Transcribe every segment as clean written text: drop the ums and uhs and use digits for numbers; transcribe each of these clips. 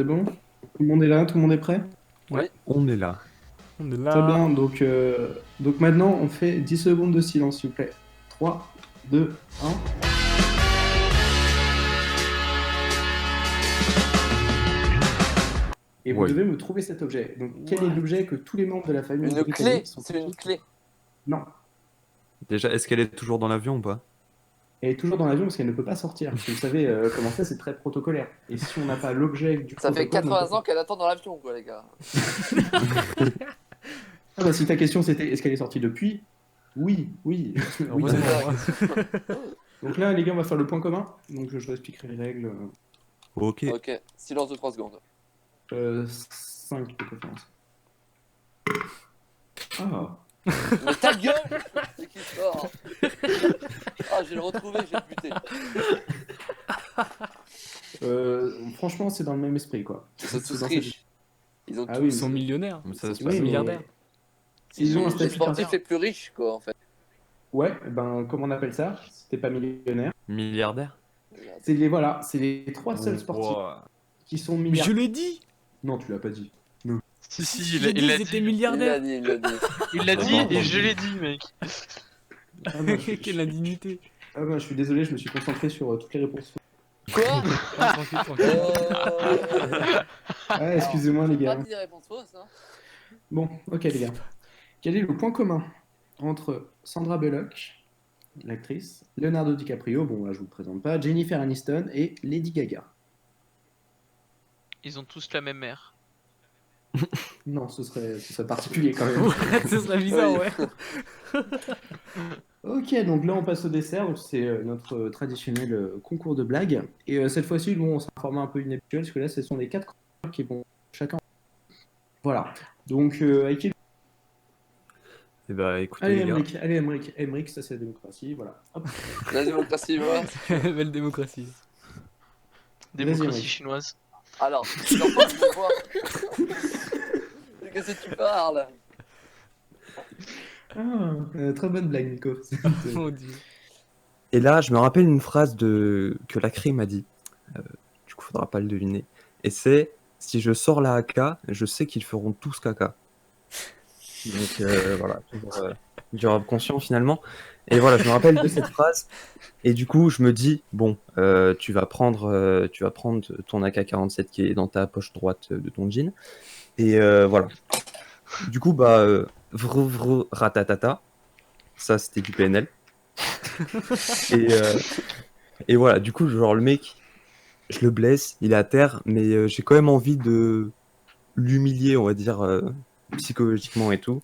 C'est bon? Tout le monde est là? Tout le monde est prêt? Ouais. On est là. On est Très là. bien, donc maintenant on fait 10 secondes de silence, s'il vous plaît. 3, 2, 1. Et vous Ouais. devez me trouver cet objet. Donc quel est l'objet que tous les membres de la famille Une clé, britannique sont c'est une clé. Non, Déjà, est-ce qu'elle est toujours dans l'avion ou pas? elle est toujours dans l'avion parce qu'elle ne peut pas sortir. Parce que vous savez comment c'est très protocolaire. Et si on n'a pas l'objet du Ça fait protocole, on 80 peut ans qu'elle attend dans l'avion, quoi, les gars. Ah bah si ta question c'était est-ce qu'elle est sortie depuis? Oui, oui. Oui, Heureusement. donc là les gars on va faire le point commun. Donc je vous expliquerai les règles. Ok. Ok, silence de 3 secondes. 5 de préférence. Ah. Mais ta gueule. C'est qui sort. Ah, je vais le retrouver, je vais le buter. Franchement c'est dans le même esprit quoi. Ils sont C'est tous dans riches. Ils ont Ah tous... oui, Ils sont millionnaires. Ça, Ils c'est sont pas- Oui, mais milliardaires. Ils ont un les statut sportifs d'artiste. les plus riches, quoi, en fait. Ouais, ben comment on appelle ça? Si t'es pas millionnaire. Milliardaire? C'est les trois seuls sportifs Ouah. qui sont Mais je milliardaires. l'ai dit. Non, tu l'as pas dit. Si, si, J'ai dit il l'a ils étaient dit. Il l'a milliardaires. dit, il l'a dit. Il l'a dit Attends, et attends. je l'ai dit, mec. Ah, ben, Quelle indignité. je suis désolé, je me suis concentré sur toutes les réponses. Quoi Ah, tranquille, tranquille. Ah, excusez-moi les Pas gars. dit des réponses fausses, hein. Bon, ok les gars. Quel est le point commun entre Sandra Bullock, l'actrice, Leonardo DiCaprio, bon là je vous le présente pas, Jennifer Aniston et Lady Gaga? Ils ont tous la même mère. Non, ce serait particulier quand même. Ouais, ce serait bizarre, Oui. ouais. Ok, donc là on passe au dessert, donc c'est notre traditionnel concours de blagues. Et cette fois-ci, bon, on sera un format un peu inhabituel, parce que là ce sont les 4 chroniqueurs qui vont chacun. Voilà. Donc, avec qui... Eh bah, écoutez, Allez, les gars. Emmerich, ça c'est la démocratie, voilà. Hop. La démocratie, voilà. Belle démocratie. Démocratie mec. chinoise. Alors, tu leur parles de quoi? Qu'est-ce que tu parles? Ah, très bonne blague, Nico. Mon Dieu. Et là, je me rappelle une phrase que la crime a dit. Du coup, faudra pas le deviner. Et c'est si je sors la AK, je sais qu'ils feront tous caca. Donc voilà, toujours du rap conscient finalement. Et voilà, je me rappelle de cette phrase. Et du coup, je me dis bon, tu vas prendre ton AK-47 qui est dans ta poche droite de ton jean. Et voilà. Du coup, bah, ratatata. Ça, c'était du PNL. Et voilà, du coup, genre, le mec, je le blesse, il est à terre, mais j'ai quand même envie de l'humilier, on va dire, psychologiquement et tout.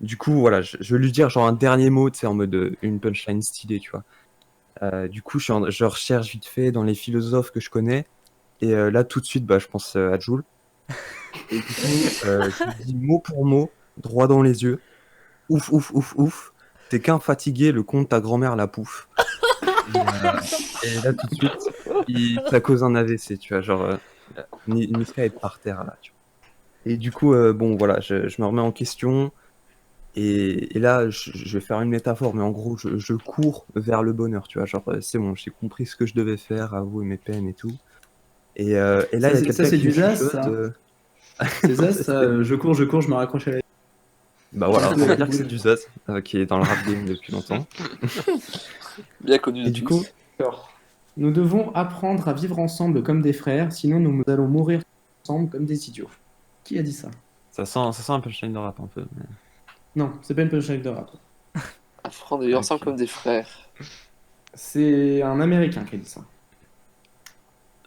Du coup, voilà, je vais lui dire genre un dernier mot, tu sais, en mode une punchline stylée, tu vois. Du coup, je recherche vite fait dans les philosophes que je connais, et là, tout de suite, bah, je pense à Jul. Et du coup, je lui dis mot pour mot, droit dans les yeux, ouf, ouf, ouf, ouf, t'es qu'un fatigué, le con de ta grand-mère la pouffe. Et là, tout de suite, ça cause un AVC, tu vois, genre, Niska est par terre, là, tu vois. Et du coup, bon, voilà, je me remets en question, et là, je vais faire une métaphore, mais en gros, je cours vers le bonheur, tu vois, genre, c'est bon, j'ai compris ce que je devais faire, avouer mes peines et tout. Et là, il y a Ça, quelqu'un c'est qui du me Zaz, chuchote, ça. C'est ça, je cours, je me raccroche à la... bah voilà, on va dire que c'est du Zaz, qui est dans le rap game depuis longtemps. Bien connu de Et du tous. coup, D'accord. Nous devons apprendre à vivre ensemble comme des frères, sinon nous allons mourir ensemble comme des idiots. Qui a dit ça? ça sent un peu le shine de rap un peu. Mais... Non, c'est pas une punchline de rap. Apprendre à vivre ensemble Ok. comme des frères. C'est un Américain qui a dit ça.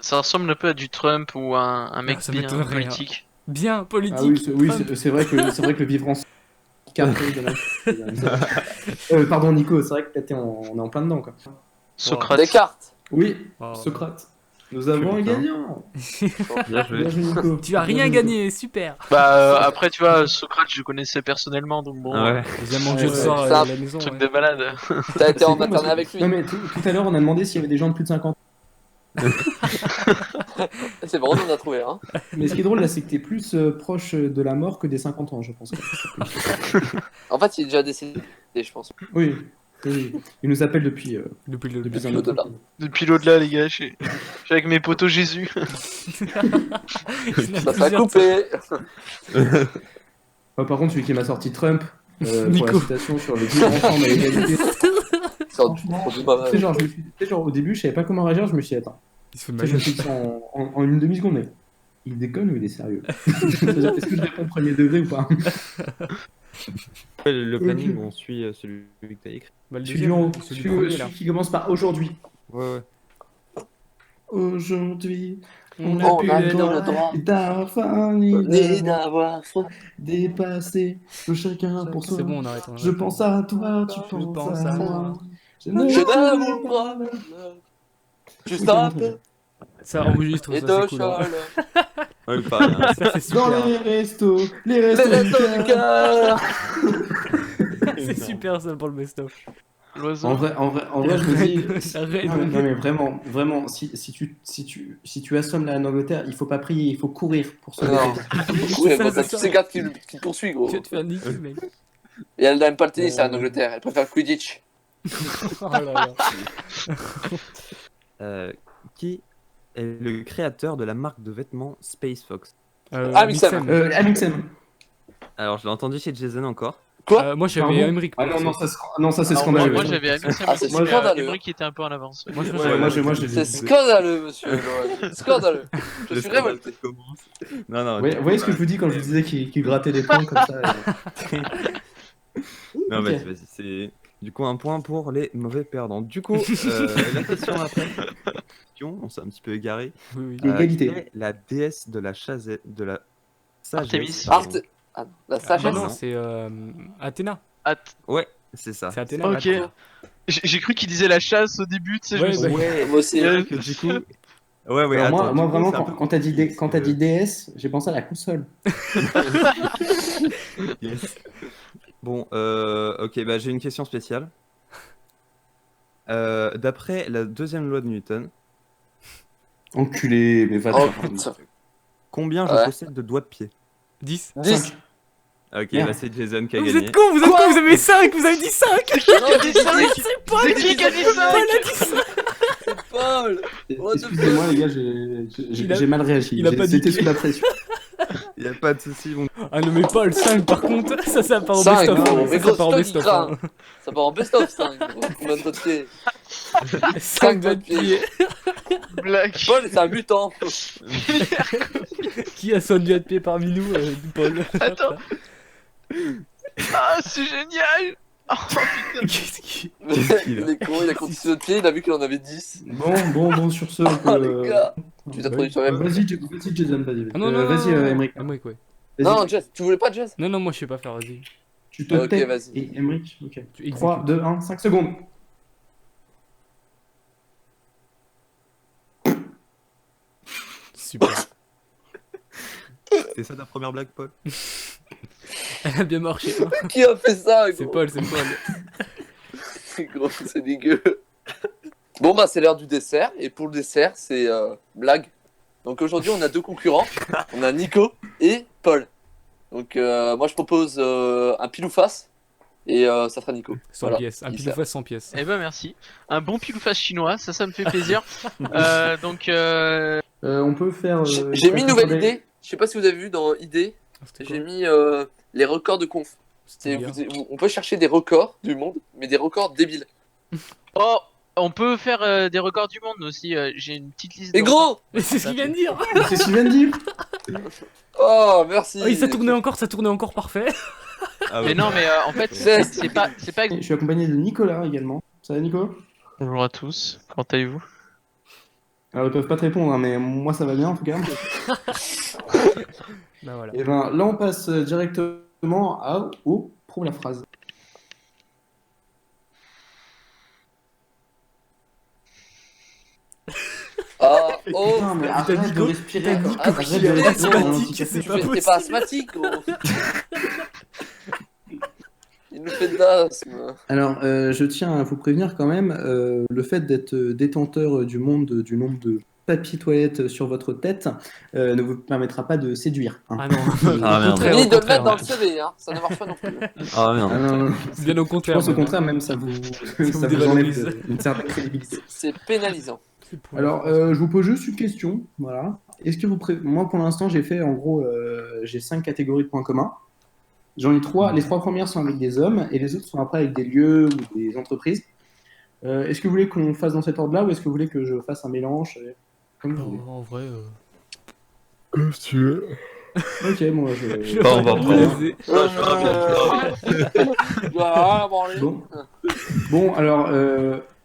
Ça ressemble un peu à du Trump ou un mec ça bien m'étonnerait, politique. Bien politique. Ah oui, Trump. c'est vrai que le vivre ensemble... Pardon Nico, c'est vrai que là, on est en plein dedans quoi. Socrate. Descartes. Oui, Oh. Socrate. Nous avons un putain. gagnant. Bien joué. Bien joué Nico. Tu as Bien rien joué, gagné, super. Bah après tu vois Socrate je connaissais personnellement donc bon Ouais. Deuxièmement que Ouais, je le sors ça- à la maison. truc Ouais. de malade. T'as été C'est en con parce maternelle que- avec lui. Non mais tout à l'heure on a demandé s'il y avait des gens de plus de 50 ans. C'est bon, on en a trouvé un. Mais ce qui est drôle là, c'est que t'es plus proche de la mort que des 50 ans, je pense. En fait, il est déjà décédé, je pense. Oui. Il nous appelle depuis, Depuis le depuis un le autre delà. pays. Depuis l'au-delà, les gars, je suis avec mes potos Jésus. Il a Ça t'a plusieurs- coupé. Par contre, celui qui m'a sorti Trump, pour Nico. la citation sur le vivre ensemble à l'égalité. Franchement, c'est pas Tu sais, mal. genre, tu sais, genre, au début, je savais pas comment réagir, je me suis dit, attends. Il se fait de Tu ma sais, je me gueule. suis dit en une demi-seconde, mais il déconne ou il est sérieux? C'est-à-dire, est-ce que je réponds au premier degré ou pas? Le planning, on suit celui que t'as écrit. Bah, le Celui deuxième, en haut, celui celui, du premier, là. celui qui commence par aujourd'hui. Ouais. Aujourd'hui, on On a plus a le plus droit le droit d'avoir faim ni Ni d'avoir d'avoir froid. dépassé le chacun pour soi. C'est bon, on arrête. Je pense à toi, tu Je penses pense à à moi. moi. Je Je n'aime pas. Juste un peu. Ça enregistre, Et ça, de c'est cool. hein. chaleur. Ouais, pareil, hein. Ça, c'est Dans super. les restos Les restos du cœur. C'est super, ça, pour le best-of. L'oiseau. En vrai, je me dis. La reine. Non, mais vraiment, si tu assommes la Angleterre, il faut pas prier, il faut courir pour se Non. lever. Oui, Ça, bon, t'as c'est tous ça. ces gars qui te poursuivent, gros. Tu vas te faire niquer, mec. Et elle n'aime pas le tennis en Angleterre, elle préfère le Quidditch. Oh là là. Qui est le créateur de la marque de vêtements Space Fox? Ah, Mixem. Amixem. Alors, je l'ai entendu chez Jason encore. Quoi Moi, j'avais Pardon Emmerich. Ah non, ça c'est Alors, moi, scandaleux. moi j'avais Amixem Ah, c'est aussi, mais scandaleux. Emery qui était un peu en avance. Moi, je pense Ouais, que- moi, je l'ai C'est dit. scandaleux, monsieur. Laurent. Scandaleux. Je suis révolté. Non, non. Vous voyez ce que je vous dis quand je vous disais qu'il grattait des points comme ça Non, Ok. vas-y. C'est du coup un point pour les mauvais perdants. Du coup, la question après. On s'est un petit peu égaré. Oui, oui. Égalité. Quelle est la déesse de la sagesse, de la sagesse. Artémis. pardon. Ah, la Ah, sagesse. non, non. c'est Athéna. Ouais, c'est ça. C'est Athéna. Ok. J'ai cru qu'il disait la chasse au début, tu sais, je Ouais, me suis bah, Ouais, Moi aussi. c'est vrai que du coup. Ouais, Alors attends, moi du coup, vraiment, c'est un peu quand t'as dit, compliqué, quand t'as dit DS, j'ai pensé à la console. Yes. Bon, ok, bah j'ai une question spéciale. D'après la deuxième loi de Newton, Enculé, mais va te Oh faire putain. combien je Ouais. possède de doigts de pied? 10. 10. Ok, Merde. bah c'est Jason qui a Vous gagné. êtes con, vous avez 5, vous avez dit 5. Non, j'ai dit C'est pas C'est qui a dit ça? Paul. What the Excusez-moi fuck. les gars, Il a- j'ai mal réagi. il a pas C'était niqué. sous la pression. Y a pas de soucis, mon. Ah non, mais pas le 5 par contre. Ça part en 5, best-of. gros. hein. Mais Ça gros, part en stock, il best-of. craint. hein. Ça part en best-of, 5. Combien de doigts de pied? 5 doigts de pied. Blague. Paul, c'est un mutant. Qui a son doigt de pied parmi nous, Paul? Attends. Ah, c'est génial. Oh, Qu'est-ce qui. Il est con, il a compté ses doigts de pied, il a vu qu'il en avait 10. Bon, sur ce, on peut, Oh les gars. Tu t'as bah trouvé oui. toi-même. vas-y Jason, vas-y. Ah non, non, Vas-y non, non. Emmerich. Emmerich, ouais. Vas-y. Non, Jess, tu voulais pas Jess? Non, moi je sais pas faire, vas-y. Tu te Ok, tais. vas-y. Et Emmerich, ok. Tu 3, 2, 1, 5 secondes. Super. C'est ça ta première blague, Paul? Elle a bien marché. hein. Qui a fait ça, gros? C'est Paul, c'est Paul. Gros, c'est dégueu. Bon, bah, c'est l'heure du dessert. Et pour le dessert, c'est blague. Donc aujourd'hui, on a deux concurrents. On a Nico et Paul. Donc, moi, je propose un pile ou face. Et ça sera Nico. 100 Voilà. pièces. Un Il pile ou sert. face 100 pièces. Eh ben merci. Un bon pile ou face chinois, ça me fait plaisir. Donc On peut faire. J'ai mis une nouvelle idée. Je sais pas si vous avez vu dans idée. Ah, c'était J'ai quoi mis les records de conf. C'était On peut chercher des records du monde, mais des records débiles. oh, on peut faire des records du monde aussi. J'ai une petite liste. Et de gros! Mais c'est ce qu'il vient de dire. C'est ce qu'il vient de dire. Oh, merci! Oui, ça tournait encore parfait. Ah Mais non, mais en fait, C'est- c'est pas. Je suis accompagné de Nicolas également. Ça va Nico? Bonjour à tous. Comment allez-vous? Alors ils peuvent pas te répondre, hein, mais moi ça va bien en tout cas. Bah voilà. Et ben là on passe directement au pour la phrase. Ah, oh! Putain, mais t'as arrête dit de quoi respirer. T'as dit quoi. quoi Arrête Je de suis respirer, asthmatique, hein, c'est tu pas fais- T'es pas asthmatique, gros! Il nous fait de l'asthme. Alors je tiens à vous prévenir quand même, le fait d'être détenteur du nombre de tapis toilette sur votre tête ne vous permettra pas de séduire. Hein. Ah non, Ah, au merde. contraire, Ni au de le contraire. mettre dans le CV, hein. Ça ne marche pas non plus. Ah merde. Ah non, non. Bien au Je contraire. pense au même. contraire, même ça vous, vous ça vous dévalorise. enlève une certaine crédibilité. C'est pénalisant. C'est pour Alors, je vous pose juste une question. Voilà. Est-ce que moi, pour l'instant, j'ai fait en gros, j'ai 5 catégories de points communs. J'en ai 3. Les 3 premières sont avec des hommes et les autres sont après avec des lieux ou des entreprises. Est-ce que vous voulez qu'on fasse dans cet ordre-là ou est-ce que vous voulez que je fasse un mélange comme vous voulez. En vrai, Comme tu veux. Ok, moi je. je Bah, on va baiser. Ah, bon, allez. Bon,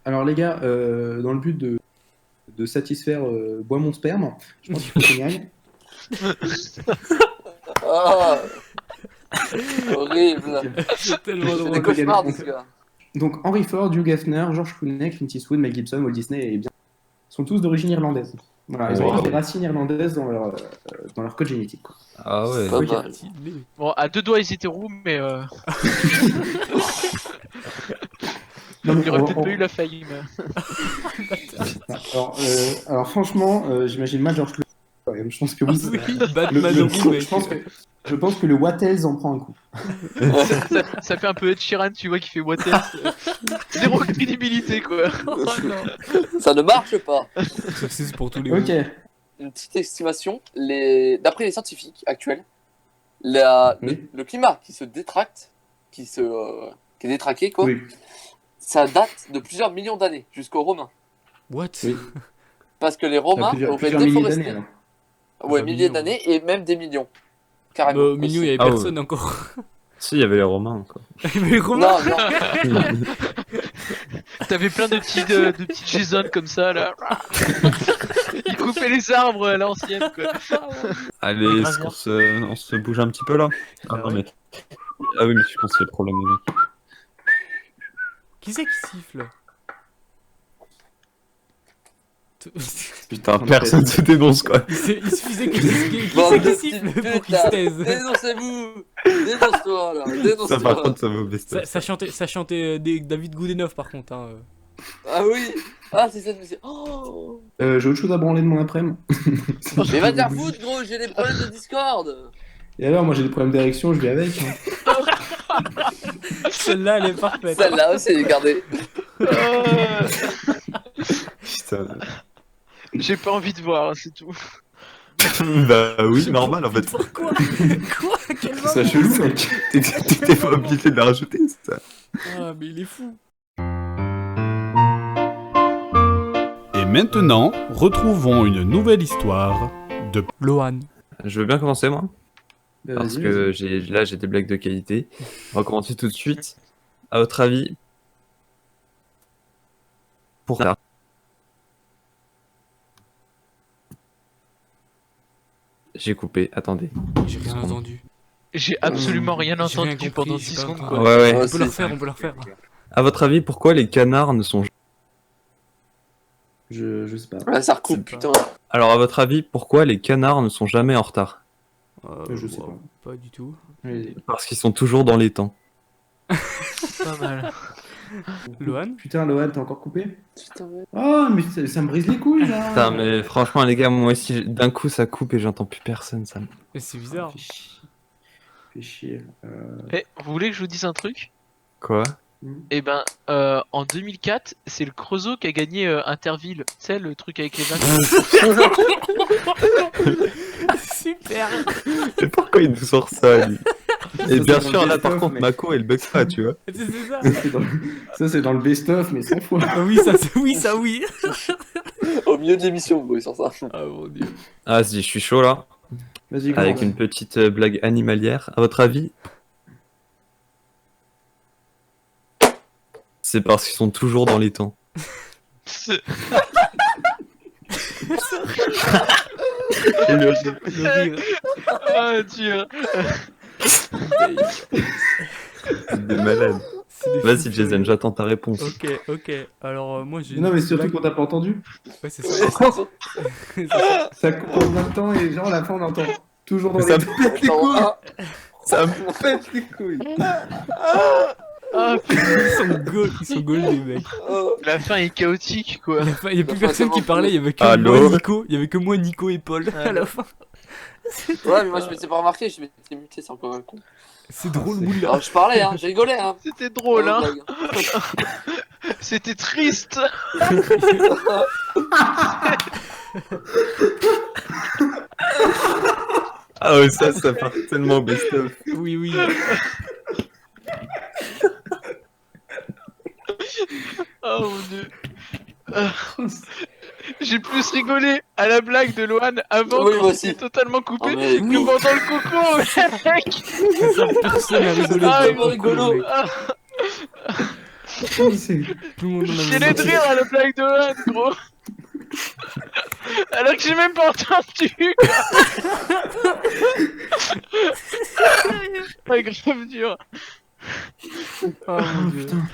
alors les gars, dans le but de satisfaire Bois mon sperme, je pense qu'il faut qu'on y aille. Ah. Horrible. C'est tellement C'est drôle. des cauchemars de ce gars. Donc Henry Ford, Hugh Hefner, George Clooney, Clint Eastwood, Mel Gibson, Walt Disney et bien sont tous d'origine irlandaise. Voilà, ils ont Wow. tous des racines irlandaises dans leur code génétique. Quoi. Ah ouais. Pas Ok. mal. Stylé. Bon, à 2 doigts, ils étaient roux, mais Non, mais il aurait on- peut-être on- pas eu la faillite. alors franchement, j'imagine mal George Clooney. Quand même. Je pense que oui. Oui, Le- Batman le- au je, mec. je pense que le Wattels en prend un coup. Ça fait un peu Ed Sheeran, tu vois, qui fait what else. Zéro crédibilité, quoi. Oh non. Ça ne marche pas. C'est pour tous les Ok. Une petite estimation. D'après les scientifiques actuels, Oui. le climat qui se détracte, qui est détraqué, quoi, Oui. ça date de plusieurs millions d'années, jusqu'aux Romains. What? Oui. Parce que les Romains Plusieurs auraient milliers déforesté. d'années. Alors. Ouais, Plusieurs milliers millions. d'années et même des millions. Carrément. Bah, au milieu, il y avait Ah ouais. personne encore. Si, il y avait les Romains, quoi. Mais les Romains. Non, non. T'avais plein de petites Jason comme ça, là. Ils coupaient les arbres à l'ancienne, quoi. Allez, est-ce qu'on on se bouge un petit peu là? Ah non, mais. Ah oui, mais je pense qu'il y a le problème, les mecs. Qui c'est qui siffle? Putain, personne se dénonce, quoi. Il suffisait que qui Bande c'est de qui siffle petites pour qu'il se putes, taise. Dénoncez-vous. Dénonce-toi, là. Ça, par Dénonce-toi. contre, ça vaut best. Ça chantait David Goodenough par contre. Hein. Ah oui. Ah, c'est cette musique. Oh. J'ai autre chose à branler de mon après-midi. Mais va te faire foutre, gros. J'ai des problèmes de Discord. Et alors, moi j'ai des problèmes d'érection, je vis avec. Hein. Celle-là, elle est parfaite. Celle-là aussi, regardez. Putain. J'ai pas envie de voir, c'est tout. Bah oui, normal en fait. Pourquoi? Quoi? Quel C'est ça moment? chelou, mec. T'étais pas obligé de la rajouter, ça. Ah, mais il est fou. Et maintenant, retrouvons une nouvelle histoire de Lohan. Je veux bien commencer, moi. Bah, Parce vas-y, que là, j'ai des blagues de qualité. On va commencer tout de suite. À votre avis, pourquoi j'ai coupé, attendez. J'ai rien entendu. J'ai absolument rien J'ai rien entendu compris, pendant j'ai 10 pas secondes, entendu. quoi. Ouais, ouais. Ouais, On peut le c'est- refaire, on peut le refaire. À votre avis, pourquoi les canards ne sont... je sais pas. Ah, ça recoupe, C'est putain. Alors, à votre avis, pourquoi les canards ne sont jamais en retard? Je sais wow, pas du tout. Allez. Parce qu'ils sont toujours dans les temps. Pas mal. Lohan? Putain, Lohan, t'as encore coupé? Putain, ouais. Oh, mais ça me brise les couilles là. Putain, mais franchement, les gars, moi aussi, d'un coup, ça coupe et j'entends plus personne. Ça me... Mais c'est bizarre. Fais chier. Eh, vous voulez que je vous dise un truc? Quoi? Eh ben, en 2004, c'est le Creusot qui a gagné Interville. Tu sais, le truc avec les vaches. Super. Et pourquoi il nous sort ça, lui? Et Ça, bien c'est sûr, dans le là, par best-of, contre, mec. Mako, elle bug pas, tu vois. C'est ça. Ça, c'est dans le best-of, mais 100 fois. Ah oui, ça oui. Au milieu de l'émission, vous sur ça. Ah mon dieu. Ah, si, je suis chaud, là. Vas-y, Avec commence. une petite blague animalière. À votre avis? C'est parce qu'ils sont toujours dans les temps. Le rire. Ah, Dieu. C'est des malades. C'est des Vas-y, fous Jason, furieux. j'attends ta réponse. Ok. Alors moi j'ai. Non, une mais surtout blague. qu'on t'a pas entendu. Ouais, c'est ça. C'est ça. Ça coupe en même temps et genre à la fin on entend toujours dans Mais ça les me pète les Attends, couilles! ah, Ça me pète les couilles! Ah, Ils sont gold, les mecs. Oh. la fin est chaotique, quoi. Il y a plus Enfin, personne qui tellement parlait, il y avait que Allô moi, Nico. Il y avait que moi, Nico et Paul Ouais. à la fin. Ouais, mais moi je m'étais pas remarqué, je m'étais muté, c'est encore un con. C'est drôle, c'est- moula. Alors je parlais, hein, je rigolais, hein. C'était drôle, Dans la hein. blague. C'était triste. Ah ouais, ça part tellement au best-of. Oui, oui. Oh mon dieu. J'ai plus rigolé à la blague de Lohan avant Oui, quand moi c'était aussi. totalement coupé Ah, mais que oui. pendant le coco, mec. C'est ça, personne n'a rigolé. Ah, dans ils le vont rigoler. mec. Ah, C'est- Tout le monde en j'ai avait les de rire à la blague de Lohan, gros. Alors que j'ai même pas entendu. Ouais, grave dur. Oh mon dieu. putain.